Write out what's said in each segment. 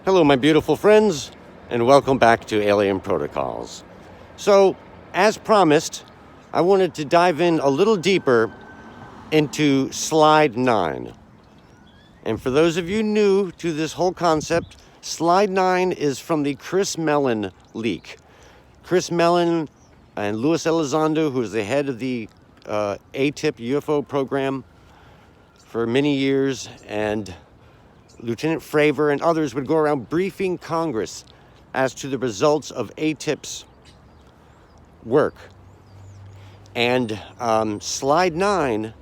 Hello, my beautiful friends, and welcome back to Alien Protocols. So, as promised, I wanted to dive in a little deeper into Slide 9. And for those of you new to this whole concept, Slide 9 is from the Chris Mellon leak. Chris Mellon and Luis Elizondo, who is the head of the ATIP UFO program for many years, and Lieutenant Fravor and others would go around briefing Congress as to the results of ATIP's work. And Slide 9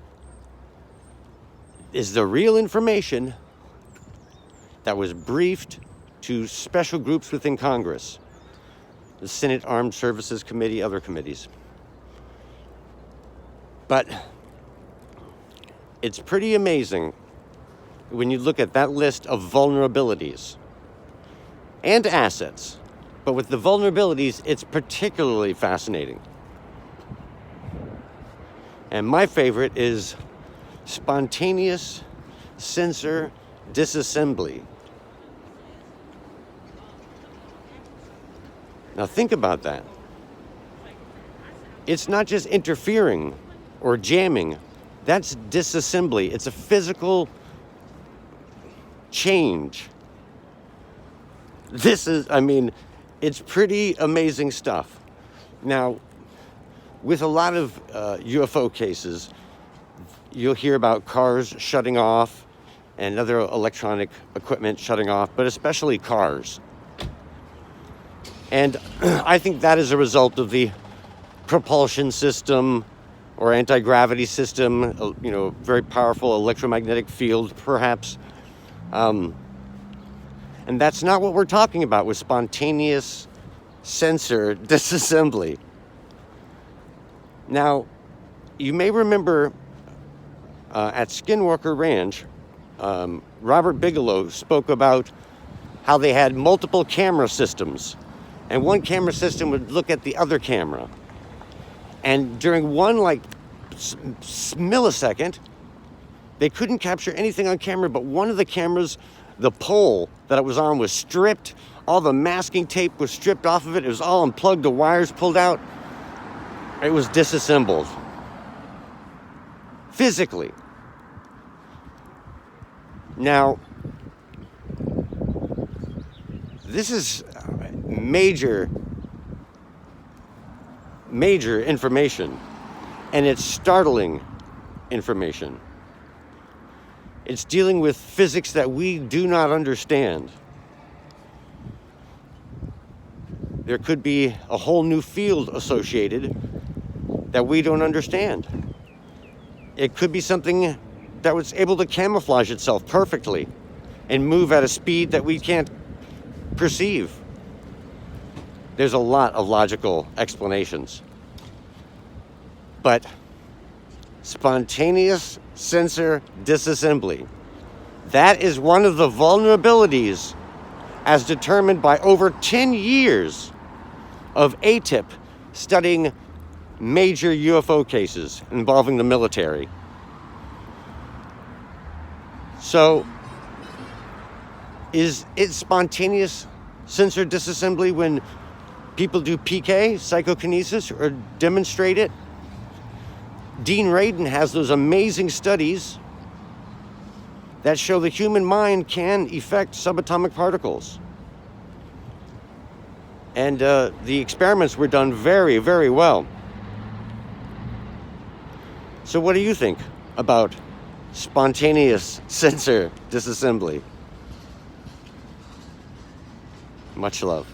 is the real information that was briefed to special groups within Congress, the Senate Armed Services Committee, other committees. But it's pretty amazing when you look at that list of vulnerabilities and assets. But with the vulnerabilities, it's particularly fascinating. And my favorite is spontaneous sensor disassembly. Now think about that. It's not just interfering or jamming. That's disassembly. It's a physical change. It's pretty amazing stuff. Now, with a lot of UFO cases, you'll hear about cars shutting off and other electronic equipment shutting off, but especially cars. And I think that is a result of the propulsion system or anti-gravity system, very powerful electromagnetic field, perhaps. And that's not what we're talking about with spontaneous sensor disassembly. Now, you may remember at Skinwalker Ranch, Robert Bigelow spoke about how they had multiple camera systems, and one camera system would look at the other camera. And during one millisecond, they couldn't capture anything on camera, but one of the cameras, the pole that it was on was stripped. All the masking tape was stripped off of it. It was all unplugged, the wires pulled out. It was disassembled. Physically. Now, this is major information, and it's startling information. It's dealing with physics that we do not understand. There could be a whole new field associated that we don't understand. It could be something that was able to camouflage itself perfectly and move at a speed that we can't perceive. There's a lot of logical explanations. But spontaneous sensor disassembly, that is one of the vulnerabilities as determined by over 10 years of ATIP studying major UFO cases involving the military. So, is it spontaneous sensor disassembly when people do PK, psychokinesis, or demonstrate it? Dean Radin has those amazing studies that show the human mind can affect subatomic particles. And the experiments were done very, very well. So what do you think about spontaneous sensor disassembly? Much love.